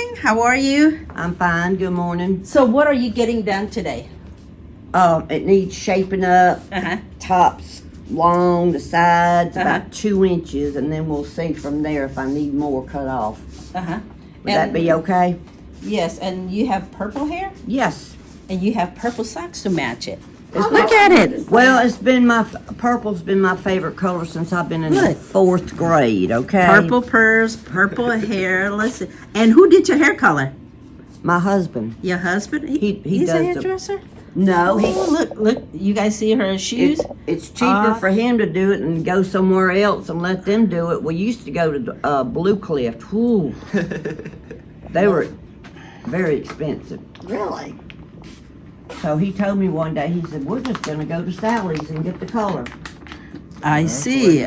morning. How are you? I'm fine. Good morning. So, what are you getting done today? It needs shaping up. Tops long, the sides about 2 inches, and then we'll see from there if I need more cut off. Would that be okay? Yes, and you have purple hair? Yes. And you have purple socks to match it. Look at it. Well, purple's been my favorite color since I've been in the 4th grade. Okay. Purple purse, purple hair. Let's see. And who did your hair color? My husband. Your husband? He He's does a hairdresser. No, Look! You guys see her shoes? It's cheaper for him to do it and go somewhere else and let them do it. We used to go to Blue Cliff. Whew. They were very expensive. Really? So he told me one day, he said, we're just going to go to Sally's and get the color. I see.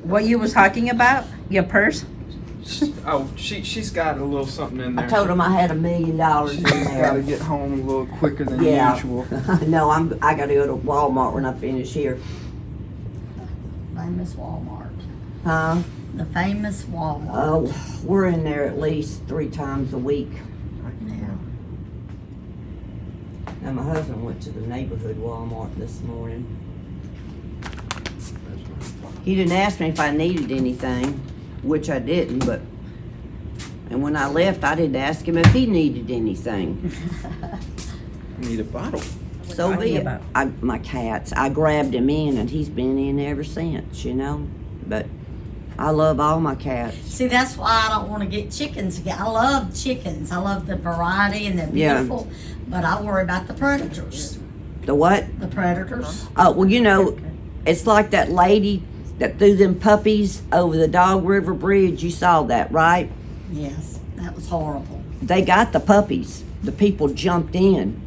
What you was talking about? Your purse? She's got a little something in there. I told him I had $1 million in She's got there. to get home a little quicker than Yeah. usual. No, I got to go to Walmart when I finish here. Famous Walmart. Huh? The famous Walmart. Oh, we're in there at least 3 times a week. Yeah. Now, my husband went to the neighborhood Walmart this morning. He didn't ask me if I needed anything, which I didn't, and when I left, I didn't ask him if he needed anything. I need a bottle. So be it. My cats, I grabbed him in, and he's been in ever since, you know, but I love all my cats. See, that's why I don't want to get chickens again. I love chickens. I love the variety and they're beautiful, but I worry about the predators. The what? The predators. Oh, well, you know, it's like that lady that threw them puppies over the Dog River Bridge. You saw that, right? Yes, that was horrible. They got the puppies. The people jumped in,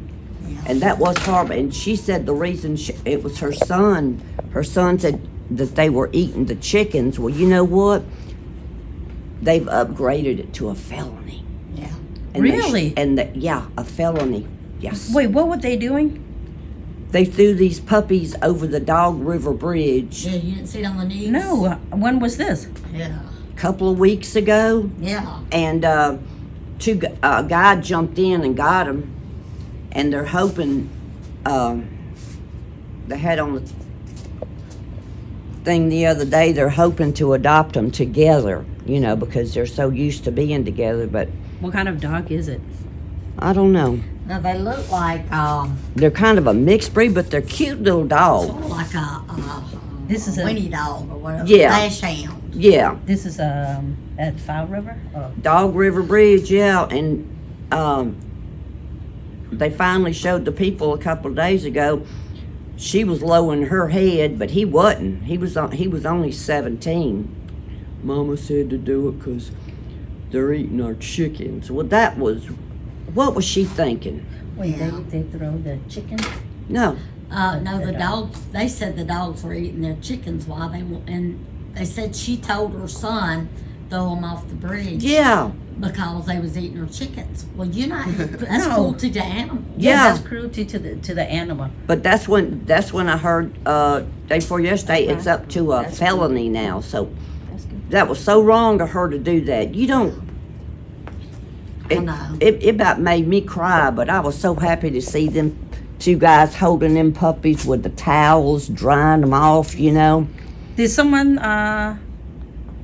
Yeah. and that was horrible. And she said the reason it was her son. Her son said that they were eating the chickens. Well, you know what? They've upgraded it to a felony. Yeah. And Really? A felony. Yes. Wait, what were they doing? They threw these puppies over the Dog River Bridge Yeah, you didn't see it on the news? No. When was this? Yeah. a couple of weeks ago. Yeah. And a guy jumped in and got them, and they're hoping they had on the thing the other day, they're hoping to adopt them together, you know, because they're so used to being together. But What kind of dog is it? I don't know. Now they look like They're kind of a mixed breed, but they're cute little dogs. sort of like a This is a- Winnie dog or whatever. Yeah. Dachshund. Yeah, This is at Foul River. Oh. Dog River Bridge, yeah. And they finally showed the people a couple of days ago. She was lowering her head, but he wasn't. He was only 17. Mama said to do it because they're eating our chickens. Well, what was she thinking? Wait, Yeah. they throw the chicken? No. No, the dogs. They said the dogs were eating their chickens while they were, and they said she told her son throw them off the bridge. Yeah. Because they was eating her chickens. Well, you know that's No. cruelty to animals. Yeah. That's cruelty to the animal. But that's when I heard day before yesterday. Okay. It's up to a That's felony now. So That's good. that was so wrong of her to do that. You don't. I know. It about made me cry, but I was so happy to see them 2 guys holding them puppies with the towels, drying them off, you know. Did someone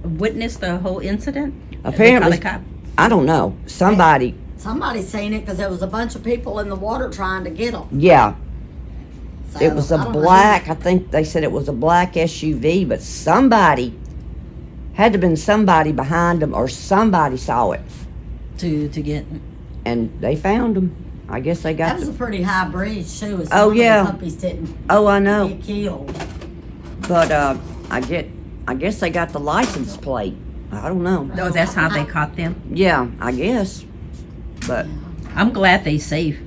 witness the whole incident? Apparently, They call the cop? I don't know. Somebody, Somebody seen it because there was a bunch of people in the water trying to get them. yeah. So, It was a I don't know. black, I think they said it was a black SUV, but somebody, had to been somebody behind them or somebody saw it. To get. And they found them. I guess they That got was a them. pretty high bridge too. So Oh, one of the yeah. puppies didn't Oh, I know. get killed. But I guess they got the license plate. I don't know. Oh, that's how they caught them. Yeah, I guess. But I'm glad they safe.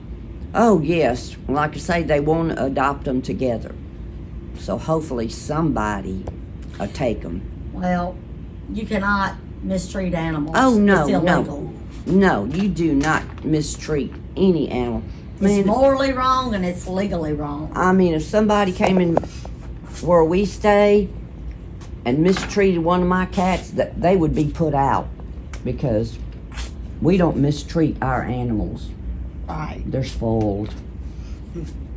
oh yes, like I say, they want to adopt them together. So hopefully somebody will take them. Well, you cannot mistreat animals. Oh, no, it's no. illegal. No, you do not mistreat any animal. It's Man, morally wrong and it's legally wrong. I mean, if somebody came in where we stay and mistreated one of my cats, that they would be put out because we don't mistreat our animals. Right. They're spoiled.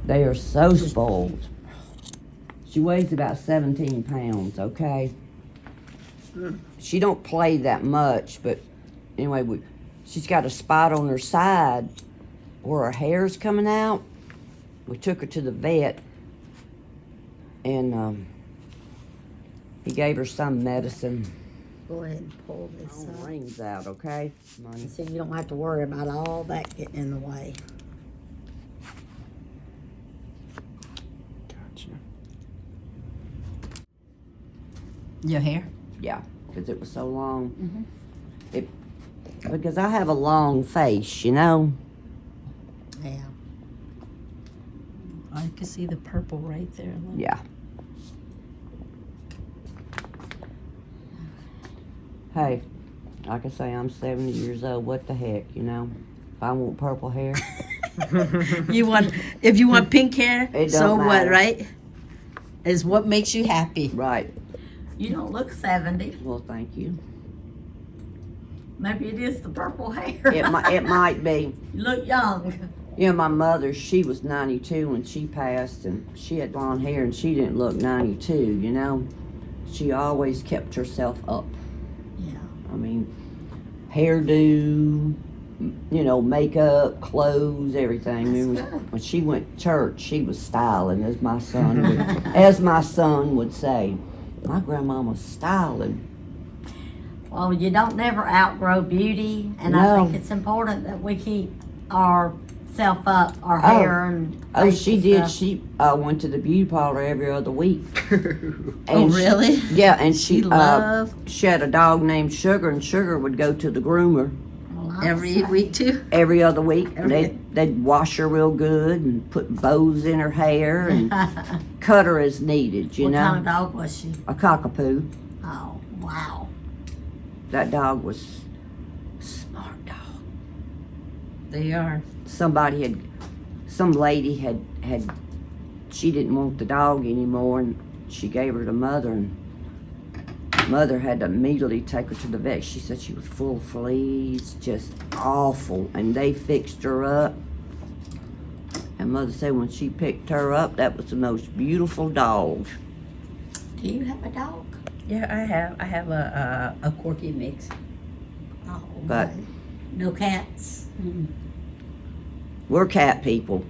They are so spoiled. She weighs about 17 pounds, okay? She don't play that much, but anyway, she's got a spot on her side where her hair's coming out. We took her to the vet, and he gave her some medicine. Go ahead and pull this Phone up. rings out, okay? Money. So you don't have to worry about all that getting in the way. Gotcha. Your hair? Yeah, because it was so long. Mm-hmm. Because I have a long face, you know? Yeah. I can see the purple right there. Look. Yeah. Hey, like I say, I'm 70 years old. What the heck, you know? If I want purple hair, If you want pink hair, It so don't what, matter. right? Is what makes you happy. right. You don't look 70. Well, thank you. Maybe it is the purple hair. It might be. You look young. You know, my mother, she was 92 when she passed, and she had blonde hair, and she didn't look 92, you know? She always kept herself up. Yeah. I mean, hairdo, you know, makeup, clothes, everything. That's good. When she went to church, she was styling, as my son would say. My grandmama's styling. Well, you don't never outgrow beauty, and I No. think it's important that we keep ourself up, our hair and Oh, facial she did. stuff. She went to the beauty parlor every other week. Oh, she- really? Yeah, and She loved she had a dog named Sugar, and Sugar would go to the groomer Well, I every say- week too. every other week. Every- They'd wash her real good and put bows in her hair and cut her as needed, you What know. kind of dog was she? A cockapoo. Oh, wow. That dog was a smart dog. They are. Some lady had, she didn't want the dog anymore, and she gave her to mother, and mother had to immediately take her to the vet. She said she was full of fleas, just awful, and they fixed her up. And mother said when she picked her up, that was the most beautiful dog. Do you have a dog? Yeah, I have a Corky mix. Oh, But- okay. No cats? We're cat people.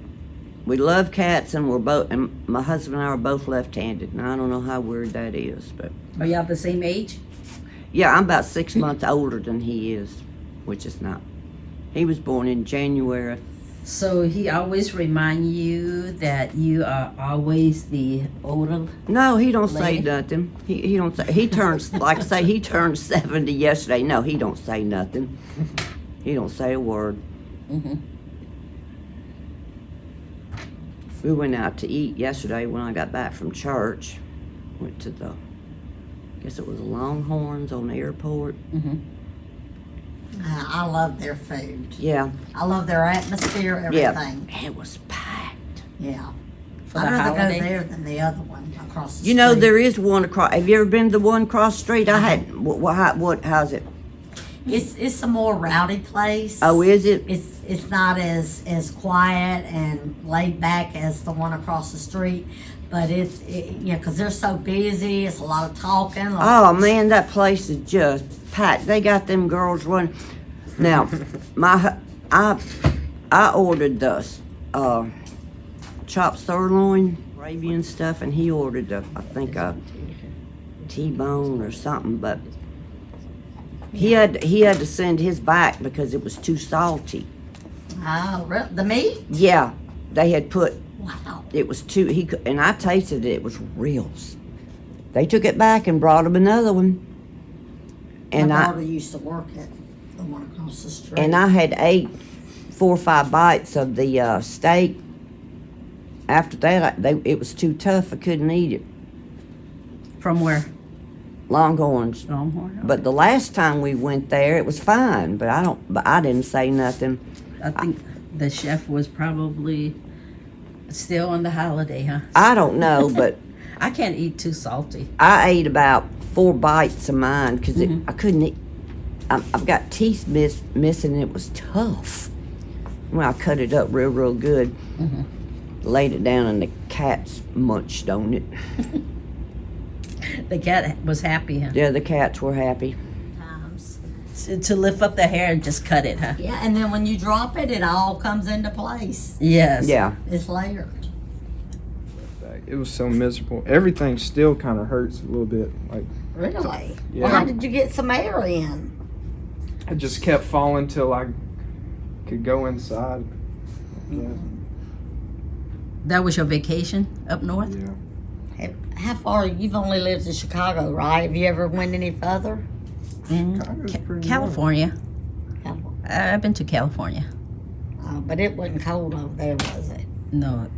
We love cats, and and my husband and I are both left-handed, and I don't know how weird that is, but Are y'all the same age? yeah, I'm about 6 months older than he is, which is not. He was born in January. So he always remind you that you are always the older. No, he don't say Lady? nothing. He don't say. He turns like I say he turned 70 yesterday. No, he don't say nothing. He don't say a word. Mm-hmm. We went out to eat yesterday when I got back from church. Went to the, I guess it was Longhorns on the airport. Mm-hmm. I love their food. Yeah, I love their atmosphere, yeah. everything. It was packed. Yeah. For I'd the rather holiday? go there than the other one across the street. You know, there is one across. Have you ever been to the one across the street? I had. How's it? It's a more rowdy place. Oh, is it? It's not as quiet and laid back as the one across the street, but because they're so busy. It's a lot of talking. Oh man, that place is just packed. They got them girls running. Now, I ordered the chopped sirloin, gravy and stuff, and he ordered I think a T-bone or something, but he had to send his back because it was too salty. Oh, really? The meat? Yeah, they had put. Wow. It was too. And I tasted it. It was real. They took it back and brought him another one. And My I daughter used to work at the one across the street. and I had ate 4 or 5 bites of the steak. After that, it was too tough. I couldn't eat it. From where? Longhorns. Longhorn. But the last time we went there, it was fine. But I didn't say nothing. I think the chef was probably still on the holiday, huh? I don't know, but I can't eat too salty. I ate about 4 bites of mine because I couldn't eat. I've got teeth missing, and it was tough. Well, I cut it up real good, laid it down, and the cats munched on it. The cat was happy, huh? Yeah, the cats were happy. Times. To lift up the hair and just cut it, huh? Yeah, and then when you drop it, it all comes into place. Yes. Yeah. It's layered. It was so miserable. Everything still kind of hurts a little bit. Like, Really? Yeah. Well, how did you get some air in? I just kept falling till I could go inside. Yeah. That was your vacation up north? Yeah. How far? You've only lived in Chicago, right? Have you ever went any further? Chicago's pretty California. California. I've been to California. But it wasn't cold over there, was it? No,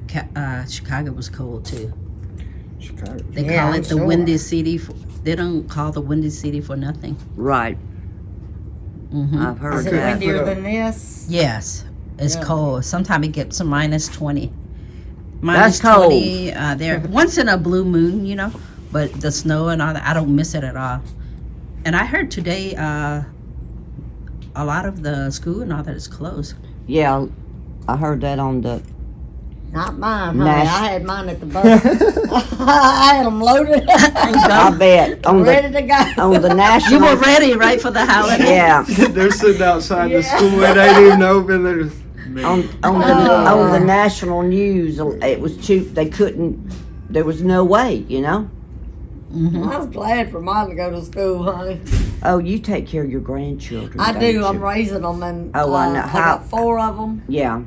Chicago was cold too. nice. Chicago. They Yeah, call I'm it the sure. Windy City. They don't call the Windy City for nothing. Right. Hmm I've heard Is it that. windier than this? Yes, it's Yeah. cold. Sometimes it gets to minus 20. That's cold. 20 there. Once in a blue moon, you know, but the snow and all that, I don't miss it at all. And I heard today a lot of the school and all that is closed. Yeah, I heard that on the. Not mine, honey. Nash- I had mine at the bus. I had them loaded I bet on ready the to go. on the You national. were ready, right, for the holiday? Yeah. They're sitting outside the Yeah. school. It ain't even open. They're just, on the national news, it was cheap. They couldn't. There was no way, you know. I was glad for mine to go to school, honey. Oh, you take care of your grandchildren. I don't do. you? I'm raising them, and Oh, I know. I How- got 4 of them. Yeah.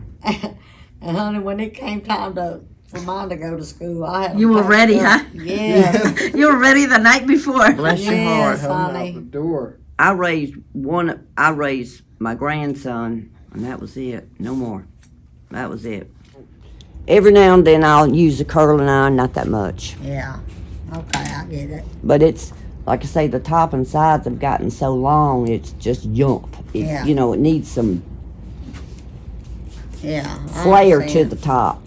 And honey, when it came time for mine to go to school, I had 'em You were packed ready, up. huh? Yes. You were ready the night before. Bless your heart. Yes, coming out honey. the door. I raised my grandson, and that was it. No more. That was it. Every now and then I'll use a curling iron, not that much. Yeah. Okay, I get it. But it's, like I say, the top and sides have gotten so long, it's just jump. Yeah. You know, it needs some Yeah. I flair to understand. the top.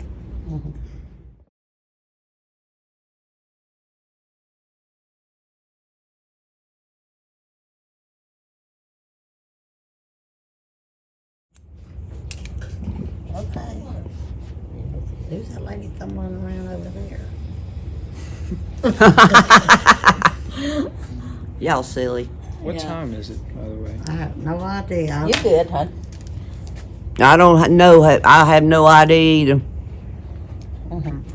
Okay. Who's that lady thumbing around over there? Y'all silly. What Yeah. time is it, by the way? I have no idea. You good, huh? I don't know. I have no idea either. I don't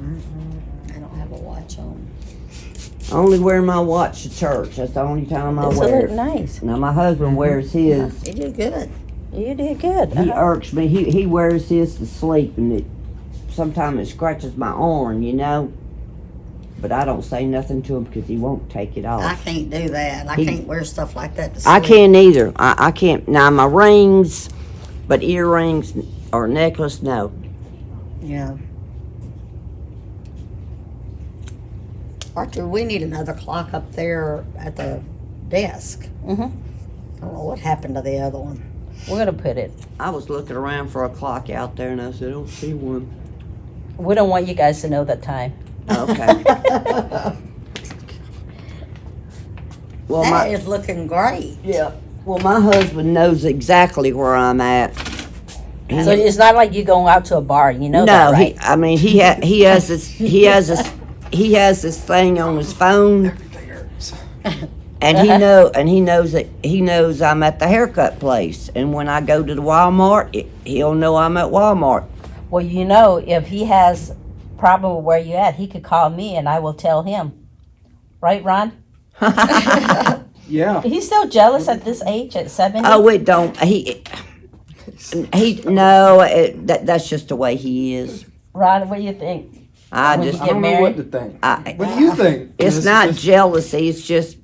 have a watch on. I only wear my watch to church. That's the only time I Those wear look it. nice. Now my husband wears his. You did good. You did good. He irks me. He wears his to sleep, and sometimes it scratches my arm, you know. But I don't say nothing to him because he won't take it I off. can't do that. I He- can't wear stuff like that to I sleep. can't either. I can't. Now my rings, but earrings or necklace, no. Yeah. Archer, we need another clock up there at the desk. Mm-hmm. I don't know what happened to the other one. We're gonna put it. I was looking around for a clock out there, and I said, I don't see one. We don't want you guys to know the time. Okay. Well, That is looking great. yeah. Well, my husband knows exactly where I'm at. So it's not like you going out to a bar. You know that, No, right? I mean, he has this thing on his phone, Everything hurts. and he knows I'm at the haircut place. And when I go to the Walmart, he'll know I'm at Walmart. Well, you know, if he has problem where you at, he could call me and I will tell him. Right, Ron? Yeah. He's still jealous at this age, at 70. Oh, it don't. That's just the way he is. Ron, what do you think? I When just, you I get don't know married? what to think. I, What do you think? it's not jealousy. It's just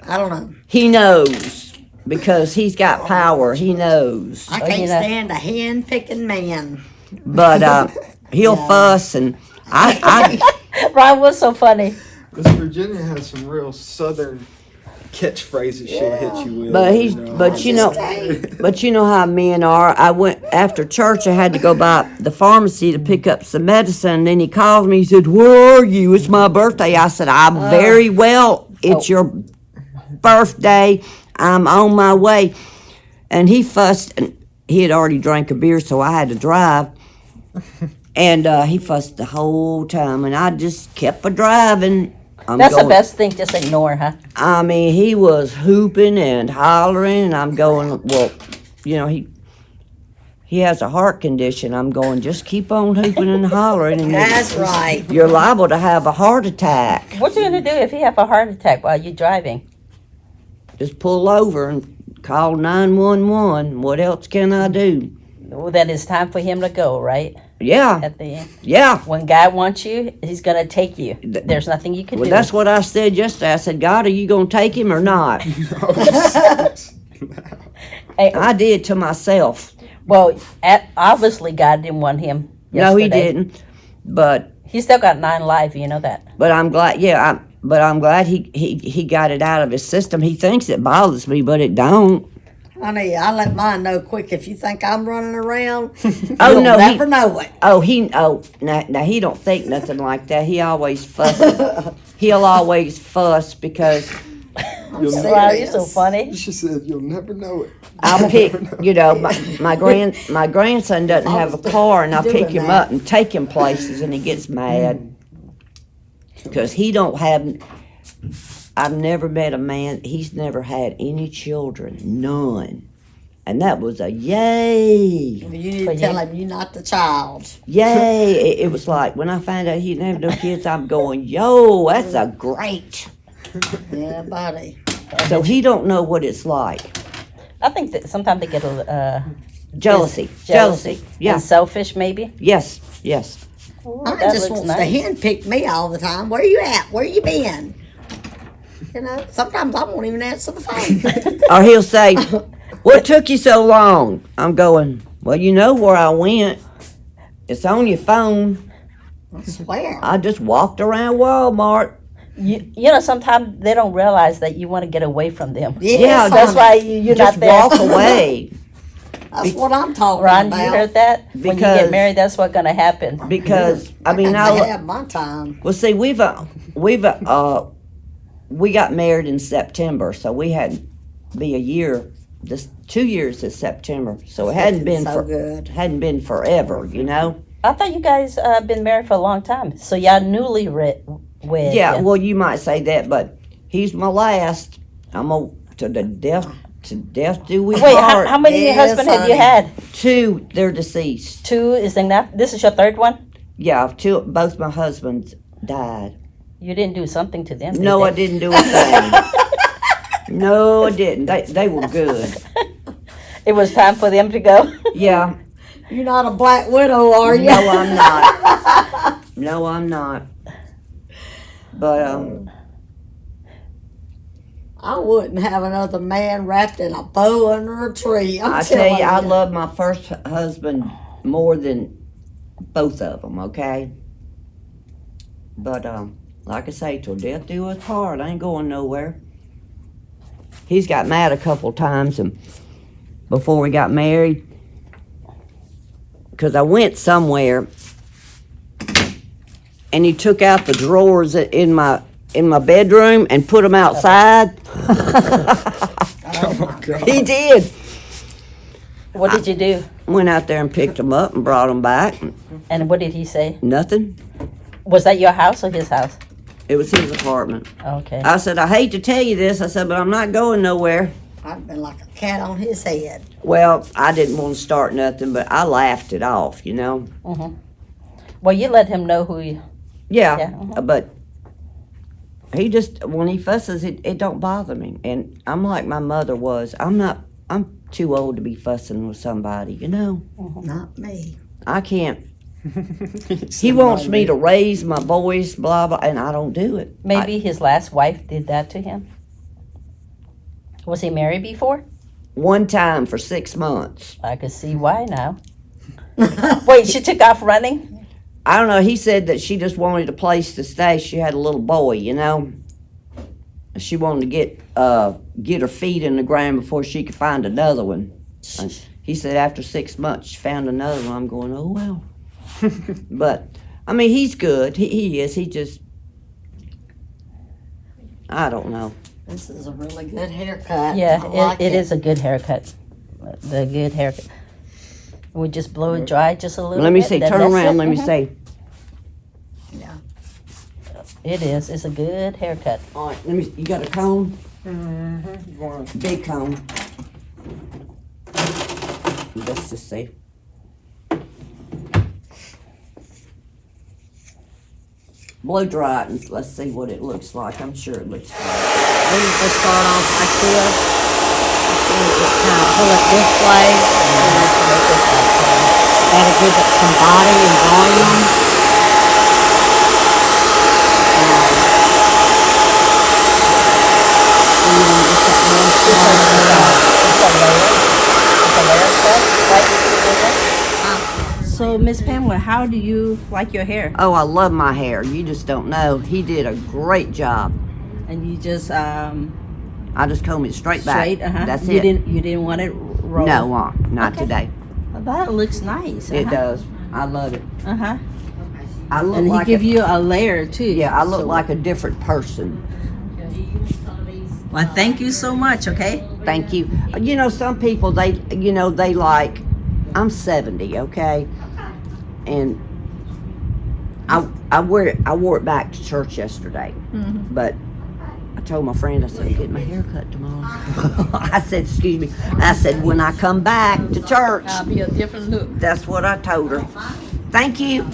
I don't know. he knows because he's got power. He knows, I Oh, can't you know. stand a hen picking man. but he'll fuss and I Ron was so funny. This Virginia has some real southern catchphrases she'll hit you with. But you know how men are. I went after church. I had to go by the pharmacy to pick up some medicine. And then he called me. He said, "Where are you? It's my birthday." I said, "I'm very well. It's Oh. your birthday. I'm on my way. And he fussed, and he had already drank a beer, so I had to drive. And he fussed the whole time, and I just kept a driving. That's the best thing, just ignore, huh? I mean, he was hooping and hollering, and I'm going, well, you know, he has a heart condition. I'm going, just keep on hooping and hollering, and That's right. you're liable to have a heart attack. What you gonna do if you have a heart attack while you're driving? Just pull over and call 911. What else can I do? Well, then it's time for him to go, right? Yeah, At the end. yeah. When God wants you, he's gonna take you. There's nothing you can Well, do. that's what I said yesterday. I said, God, are you going to take him or not? Hey, I did to myself. well, obviously God didn't want him No, he yesterday. didn't. But He still got 9 life, you know that. I'm glad. Yeah, but I'm glad he got it out of his system. He thinks it bothers me, but it don't. Honey, I let mine know quick. If you think I'm running around, Oh, you'll no, never know it. Now he don't think nothing like that. He always fusses. He'll always fuss because Wow, you're so funny. She said, "You'll never know it." I'll pick. You know, my grandson doesn't have a car, and I'll pick him that. up and take him places, and he gets mad because he don't have. I've never met a man. He's never had any children, none, and that was a yay. You need For to tell you. him you're not the child. Yay! It was like when I found out he didn't have no kids, I'm going, yo, that's a great. Yeah, buddy. So he don't know what it's like. I think that sometimes they get Jealousy. Yeah. And selfish, maybe. Yes. Yes. Ooh, I that just looks wants nice. to hen pick me all the time. Where you at? Where you been? You know, sometimes I won't even answer the phone. Or he'll say, what took you so long? I'm going, well, you know where I went. It's on your phone. I swear. I just walked around Walmart. You know, sometimes they don't realize that you want to get away from them. Yes, Yeah, That's honey. why you're Just not there. walk away. That's what I'm talking Ron, about. you heard that? When you Because- get married, that's what's gonna happen. Because, I mean, I I, have my time. well, see, we got married in September, so we hadn't be a year, this 2 years this September. So it hadn't been so good. hadn't been forever, you know? I thought you guys been married for a long time. So y'all newly wed. Yeah, well, you might say that, but he's my last. I'm a, to death do we Wait, part. how many Yes, husbands have you honey. had? 2, they're deceased. 2 is enough. This is your 3rd one. Yeah, 2, both my husbands died. You didn't do something to them. No, I did didn't do a thing. No, I didn't. They were good. It was time for them to go. Yeah. You're not a black widow, are you? No, I'm not. No, I'm not. But I wouldn't have another man wrapped in a bow under a tree. I'm I telling tell you, I you. love my first husband more than both of them. Okay. But like I say, till death do us part. I ain't going nowhere. He's got mad a couple times, and before we got married, because I went somewhere, and he took out the drawers in my bedroom and put them outside. Oh my God. He did. What did you do? Went out there and picked them up and brought them back. And what did he say? Nothing. Was that your house or his house? It was his apartment. Okay. I said, I hate to tell you this. I said, but I'm not going nowhere. I'd been like a cat on his head. Well, I didn't want to start nothing, but I laughed it off, you know. Well, you let him know who you. Yeah, Yeah, but he just, when he fusses, it don't bother me. And I'm like my mother was. I'm too old to be fussing with somebody, you know. Not me. I can't. He wants me to raise my voice, blah, blah, and I don't do it. Maybe his last wife did that to him. Was he married before? One time for 6 months. I could see why now. Wait, she took off running? I don't know. He said that she just wanted a place to stay. She had a little boy, you know. She wanted to get her feet in the ground before she could find another one. And he said after 6 months she found another one. I'm going, oh well. But I mean, he's good. He is. He just. I don't know. This is a really good haircut. Yeah, I like it is a good haircut. The good haircut. We just blow it dry just a little bit. Let me see. then Turn that's around. it. Let me Mhm. see. Yeah. It is. It's a good haircut. All right. Let me. You got a comb? You want Big comb. Let's just see. Blow dry it and let's see what it looks like. I'm sure it looks fine. We just start off like this. Just kind of pull it this way. That'll give it some body and volume. And then just that one So, Miss Pamela, how do you like your hair? Oh, I love my hair. You just don't know. He did a great job. And you just I just comb it straight back. straight. That's you it. You didn't want it rolled. No, not Okay. today. Well, that looks nice. It does. I love it. Uh-huh. I look And he like give a, you a layer too. yeah. I look So- like a different person. Well, thank you so much. Okay. Thank you. You know, some people they like. I'm 70, okay, and I wore it back to church yesterday, but I told my friend, I said, I'm getting my hair cut tomorrow. I said, excuse me. I said, when I come back to church, That'll be a different look. that's what I told her. Thank you.